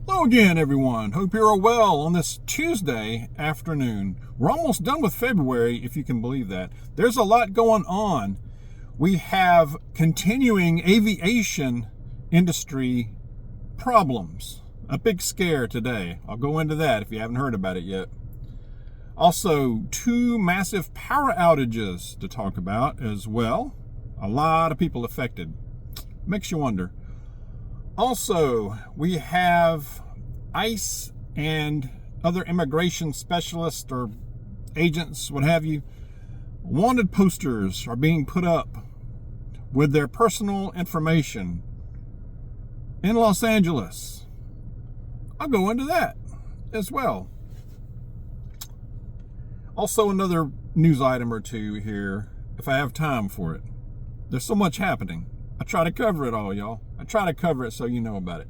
Hello again, everyone. Hope you're well on this Tuesday afternoon. We're almost done with February, if you can believe that. There's a lot going on. We have continuing aviation industry problems. A big scare today. I'll go into that if you haven't heard about it yet. Also, two massive power outages to talk about as well. A lot of people affected. Makes you wonder. Also, we have ICE and other immigration specialists or agents, what have you. Wanted posters are being put up with their personal information in Los Angeles. I'll go into that as well. Also, another news item or two here, if I have time for it. There's so much happening. I try to cover it all, y'all. I try to cover it so you know about it.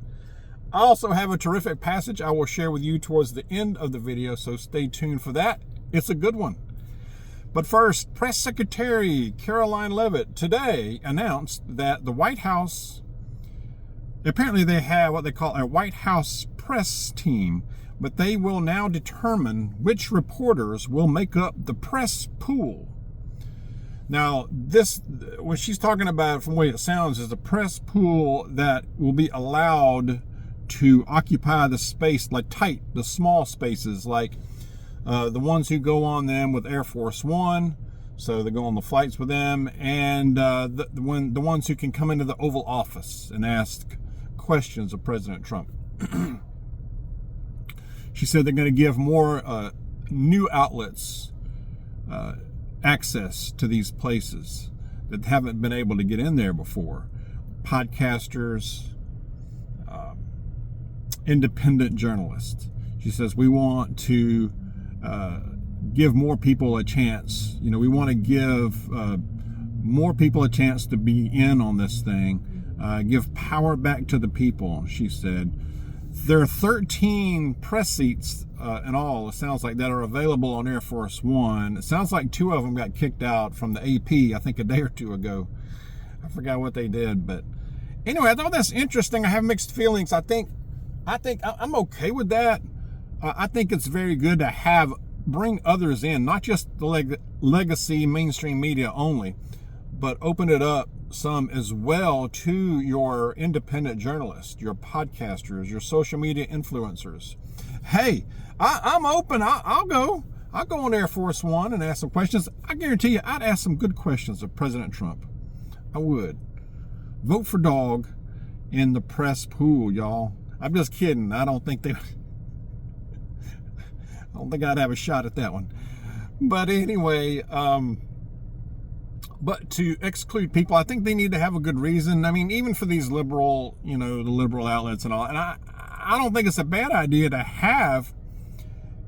I also have a terrific passage I will share with you towards the end of the video, so stay tuned for that. It's a good one. But first, Press Secretary Caroline Leavitt today announced that the White House, apparently they have what they call a White House press team, but they will now determine which reporters will make up the press pool. Now, this, what she's talking about, from the way it sounds, is a press pool that will be allowed to occupy the space, like the small spaces, like the ones who go on them with Air Force One, so they go on the flights with them, and the ones who can come into the Oval Office and ask questions of President Trump. She said they're going to give more new outlets access to these places that haven't been able to get in there before. Podcasters, independent journalists. She says we want to give more people a chance. You know, we want to give more people a chance to be in on this thing. Give power back to the people, she said. There are 13 press seats in all, it sounds like, that are available on Air Force One. It sounds like 2 of them got kicked out from the AP, I think a day or 2 ago. I forgot what they did, but anyway, I thought that's interesting. I have mixed feelings. I think I'm okay with that. I think it's very good to bring others in, not just the legacy mainstream media only, but open it up some as well to your independent journalists, your podcasters, your social media influencers. Hey, I'm open. I'll go on Air Force One and ask some questions. I guarantee you I'd ask some good questions of President Trump. I would. Vote for Dawg in the press pool, y'all. I'm just kidding. I don't think I'd have a shot at that one. But anyway, but to exclude people, I think they need to have a good reason. I mean, even for these liberal, the liberal outlets and all. And I don't think it's a bad idea to have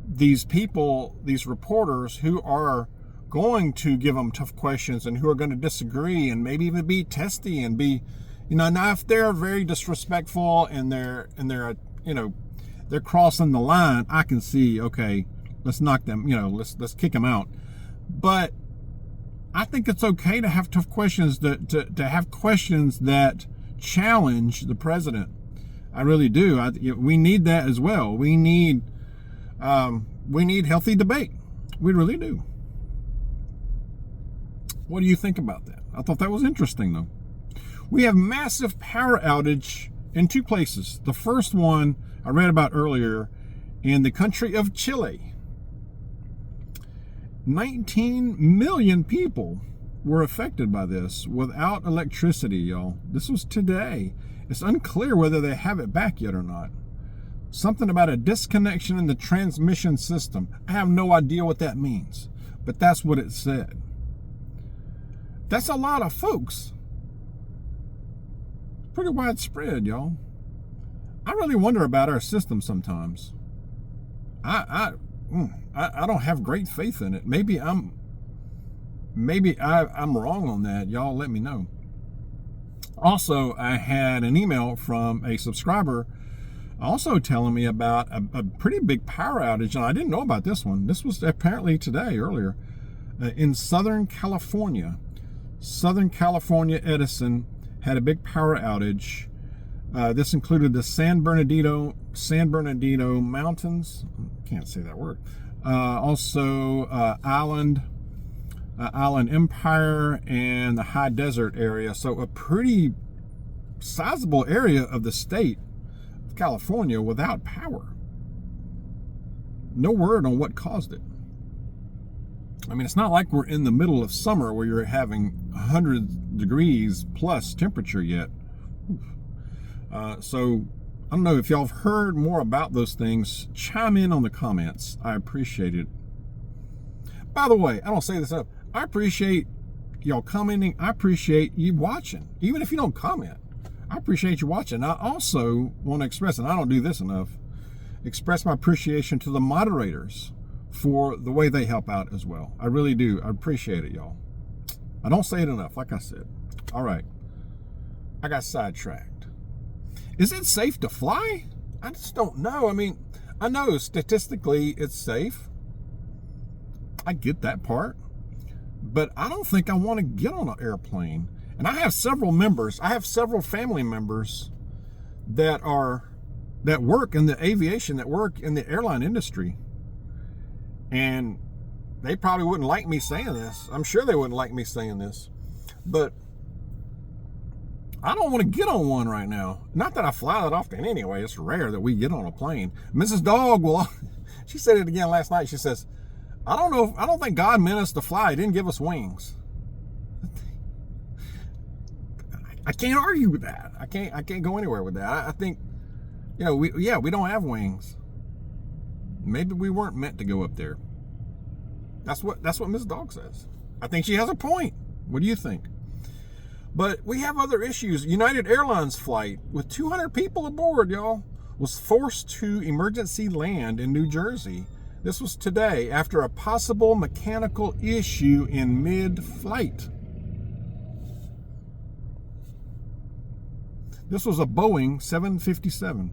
these people, these reporters who are going to give them tough questions and who are going to disagree and maybe even be testy and be, now if they're very disrespectful and they're crossing the line, I can see, okay, let's knock them, let's kick them out. But I think it's okay to have tough questions, to have questions that challenge the president. I really do. We need that as well. We need healthy debate. We really do. What do you think about that? I thought that was interesting, though. We have massive power outage in 2 places. The first one I read about earlier in the country of Chile. 19 million people were affected by this without electricity, y'all. This was today. It's unclear whether they have it back yet or not. Something about a disconnection in the transmission system. I have no idea what that means, but that's what it said. That's a lot of folks. Pretty widespread, y'all. I really wonder about our system sometimes. I don't have great faith in it. Maybe I'm wrong on that. Y'all let me know. Also, I had an email from a subscriber also telling me about a pretty big power outage, and I didn't know about this one. This was apparently today, earlier, in Southern California. Southern California Edison had a big power outage This included the San Bernardino Mountains. Can't say that word. Also, Island Empire and the High Desert area. So a pretty sizable area of the state of California without power. No word on what caused it. I mean, it's not like we're in the middle of summer where you're having 100 degrees plus temperature yet. So I don't know if y'all have heard more about those things. Chime in on the comments. I appreciate it. By the way, I don't say this enough. I appreciate y'all commenting. I appreciate you watching. Even if you don't comment, I appreciate you watching. I also want to express, and I don't do this enough, express my appreciation to the moderators for the way they help out as well. I really do. I appreciate it, y'all. I don't say it enough, like I said. All right. I got sidetracked. Is it safe to fly? I just don't know. I mean, I know statistically it's safe. I get that part. But I don't think I want to get on an airplane. And I have several family members that work in the aviation, that work in the airline industry. And they probably wouldn't like me saying this. I'm sure they wouldn't like me saying this. But I don't want to get on one right now. Not that I fly that often anyway. It's rare that we get on a plane. Mrs. Dawg, she said it again last night. She says, I don't think God meant us to fly. He didn't give us wings. I can't argue with that. I can't go anywhere with that. I think, we don't have wings. Maybe we weren't meant to go up there. That's what Ms. Dawg says. I think she has a point. What do you think? But we have other issues. United Airlines flight with 200 people aboard, y'all, was forced to emergency land in New Jersey. This was today after a possible mechanical issue in mid-flight. This was a Boeing 757.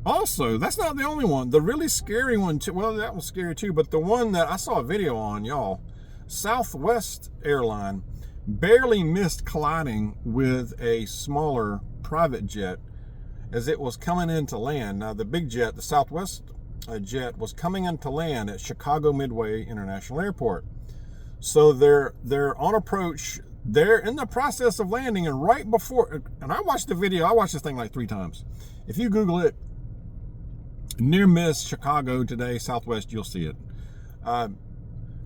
Also, that's not the only one. The really scary one, too. Well, that was scary too, but the one that I saw a video on, y'all, Southwest airline barely missed colliding with a smaller private jet as it was coming into land. Now, the big jet, the Southwest jet, was coming into land at Chicago Midway International Airport. So they're on approach. They're in the process of landing, and right before, and I watched the video. I watched this thing like 3 times. If you Google it, near miss Chicago today, Southwest, you'll see it.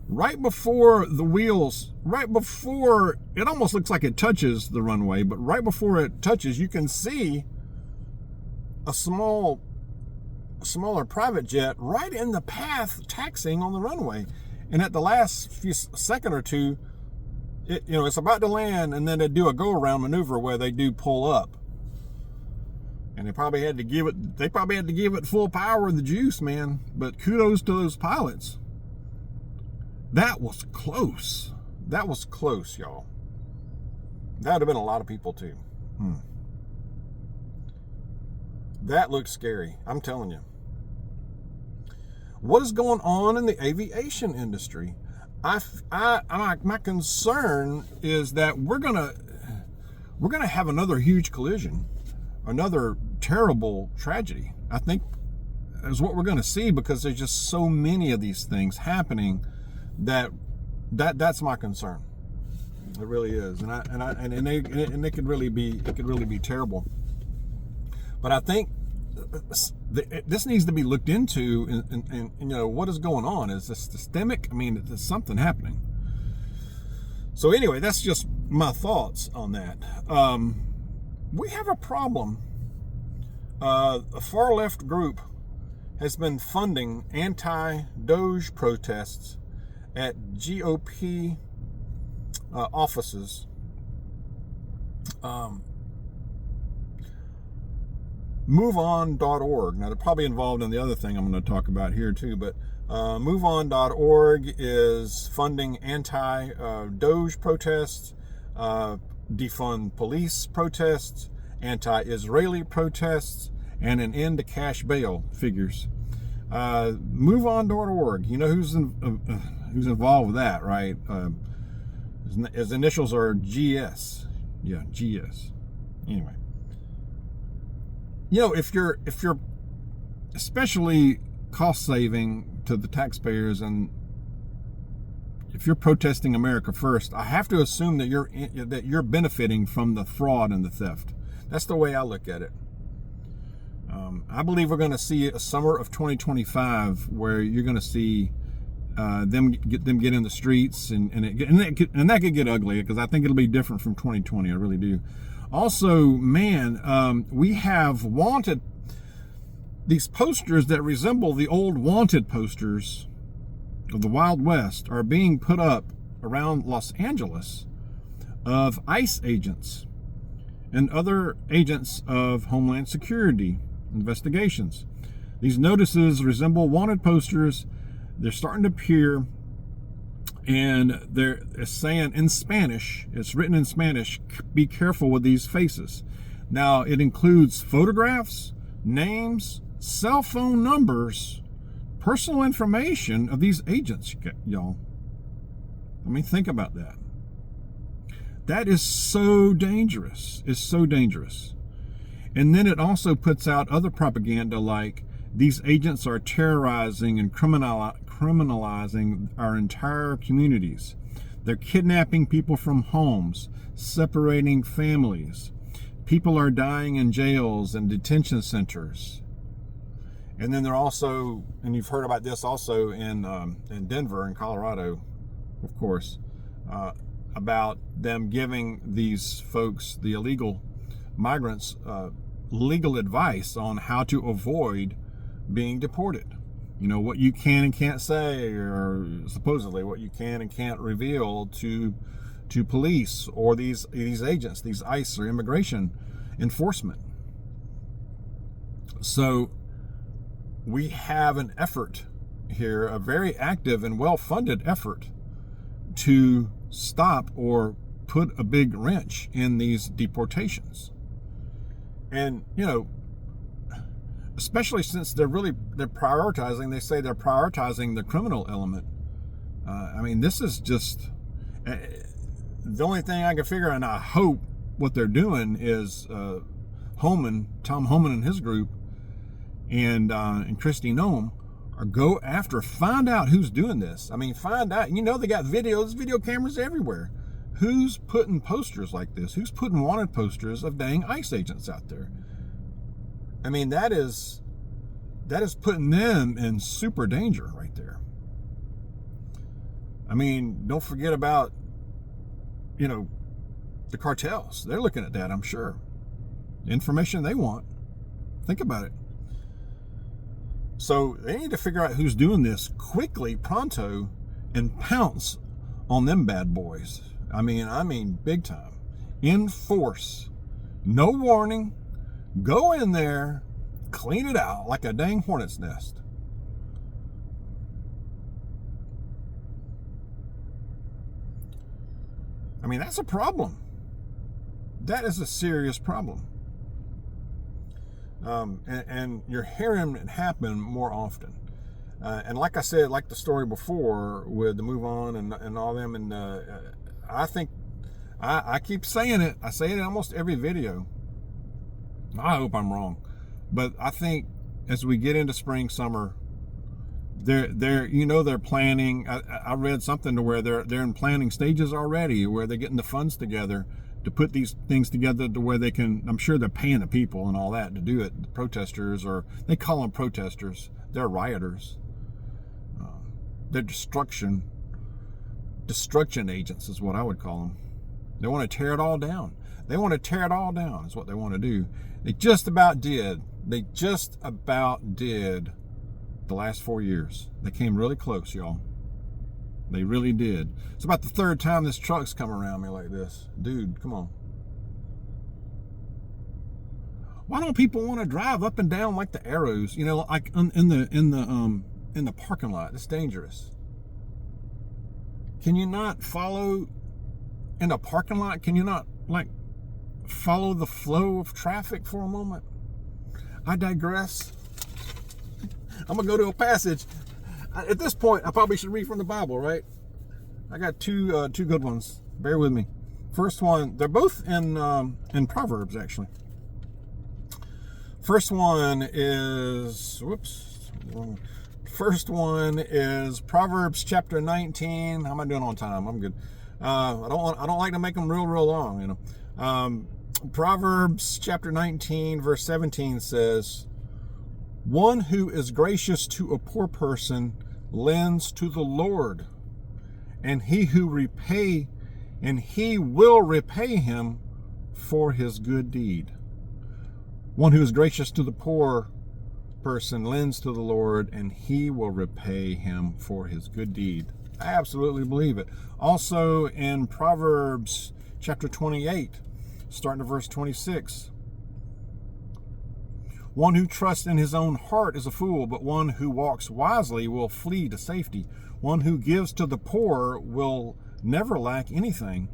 Right before the wheels, right before, it almost looks like it touches the runway, but right before it touches, you can see a smaller private jet right in the path taxiing on the runway. And at the last second or two, it's about to land, and then they do a go-around maneuver where they do pull up. And they probably had to give it full power of the juice, man. But kudos to those pilots. That was close. That was close, y'all. That would have been a lot of people too. That looks scary. I'm telling you. What is going on in the aviation industry? My concern is that we're gonna have another huge collision, another terrible tragedy. I think is what we're going to see, because there's just so many of these things happening that's my concern. It really is, and it could really be terrible. But I think this needs to be looked into, and what is going on? Is this systemic? I mean, there's something happening. So anyway, that's just my thoughts on that. We have a problem. A far left group has been funding anti-Doge protests at GOP offices. MoveOn.org. Now, they're probably involved in the other thing I'm going to talk about here too, but MoveOn.org is funding anti-Doge protests, defund police protests, anti-Israeli protests, and an end to cash bail figures. MoveOn.org. You know who's involved with that, right? His initials are GS. Yeah, GS. Anyway, you know, if you're especially cost saving to the taxpayers, and if you're protesting America first, I have to assume that you're benefiting from the fraud and the theft. That's the way I look at it. I believe we're going to see a summer of 2025 where you're going to see them get in the streets, and that could get ugly, because I think it'll be different from 2020. I really do. Also, man, we have these posters that resemble the old wanted posters of the Wild West are being put up around Los Angeles of ICE agents and other agents of Homeland Security investigations. These notices resemble wanted posters. They're starting to appear, and they're saying in Spanish, it's written in Spanish, be careful with these faces. Now, it includes photographs, names, cell phone numbers, personal information of these agents, y'all. I mean, think about that. That is so dangerous. It's so dangerous. And then it also puts out other propaganda like these agents are terrorizing and criminalizing our entire communities. They're kidnapping people from homes, separating families. People are dying in jails and detention centers. And then they're also, and you've heard about this also in Denver, in Colorado, of course, about them giving these folks, the illegal migrants, legal advice on how to avoid being deported. You know, what you can and can't say, or supposedly what you can and can't reveal to police or these agents, these ICE or immigration enforcement. So we have an effort here, a very active and well-funded effort to stop or put a big wrench in these deportations. And, you know, especially since they're prioritizing, they say they're prioritizing the criminal element. I mean, this is just, the only thing I can figure out, and I hope what they're doing is Tom Homan and his group, and Kristi Noem, are find out who's doing this. I mean, find out, you know, they got video cameras everywhere. Who's putting posters like this? Who's putting wanted posters of dang ICE agents out there? I mean, that is putting them in super danger right there. I mean, don't forget about, you know, the cartels. They're looking at that, I'm sure. Information they want. Think about it. So they need to figure out who's doing this quickly, pronto, and pounce on them bad boys. I mean, big time. In force. No warning. Go in there, clean it out like a dang hornet's nest. I mean, that's a problem. That is a serious problem. And you're hearing it happen more often. And like I said, like the story before with the Move On and all them, and I think, I keep saying it. I say it in almost every video. I hope I'm wrong. But I think as we get into spring, summer, they're planning. I read something to where they're in planning stages already, where they're getting the funds together to put these things together to where they can, I'm sure they're paying the people and all that to do it, the protesters, or they call them protesters. They're rioters. They're destruction agents is what I would call them. They want to tear it all down. They want to tear it all down is what they want to do. They just about did. They just about did the last 4 years. They came really close, y'all. They really did. It's about the third time this truck's come around me like this. Dude, come on. Why don't people want to drive up and down like the arrows? You know, like in the parking lot. It's dangerous. Can you not follow in a parking lot? Can you not like follow the flow of traffic for a moment? I digress. I'm gonna go to a passage. At this point, I probably should read from the Bible, right? I got two good ones. Bear with me. First one, they're both in Proverbs, actually. First one is, First one is Proverbs chapter 19. How am I doing on time? I'm good. I don't like to make them real long, you know. Proverbs chapter 19, verse 17 says, "One who is gracious to a poor person lends to the Lord, and he will repay him for his good deed." One who is gracious to the poor person lends to the Lord, and he will repay him for his good deed. I absolutely believe it. Also in Proverbs chapter 28, starting at verse 26. "One who trusts in his own heart is a fool, but one who walks wisely will flee to safety. One who gives to the poor will never lack anything,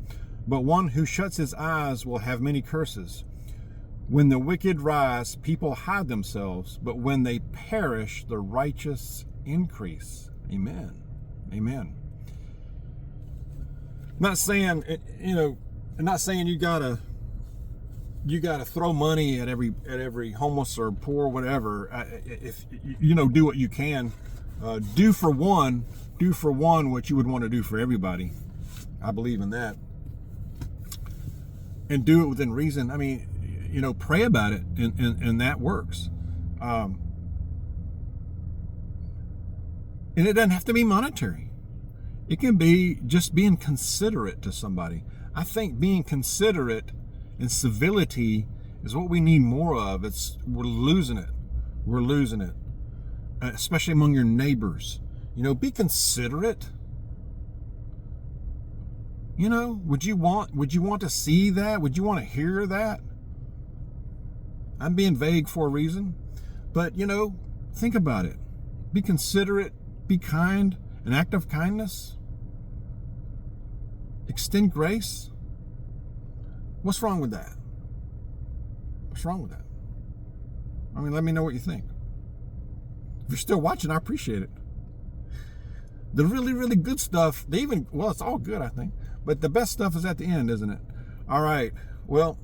but one who shuts his eyes will have many curses. When the wicked rise, people hide themselves, but when they perish, the righteous increase." Amen. Amen. I'm not saying, I'm not saying you gotta throw money at every homeless or poor or whatever. If do what you can. Do for one what you would want to do for everybody. I believe in that. And do it within reason. I mean, pray about it, and that works. And it doesn't have to be monetary. It can be just being considerate to somebody. I think being considerate and civility is what we need more of. We're losing it. We're losing it, especially among your neighbors. Be considerate. Would you want to see that? Would you want to hear that? I'm being vague for a reason, but think about it. Be considerate, be kind, an act of kindness. Extend grace. What's wrong with that? What's wrong with that? I mean, let me know what you think. If you're still watching, I appreciate it. The really, really good stuff, it's all good, I think, but the best stuff is at the end, isn't it? All right, well,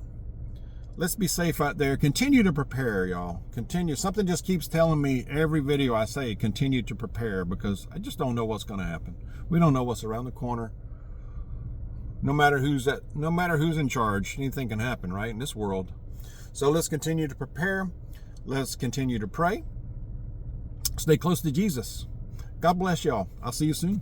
let's be safe out there. Continue to prepare, y'all. Continue. Something just keeps telling me every video I say, continue to prepare, because I just don't know what's going to happen. We don't know what's around the corner. No matter who's in charge, anything can happen, right, in this world. So let's continue to prepare. Let's continue to pray. Stay close to Jesus. God bless y'all. I'll see you soon.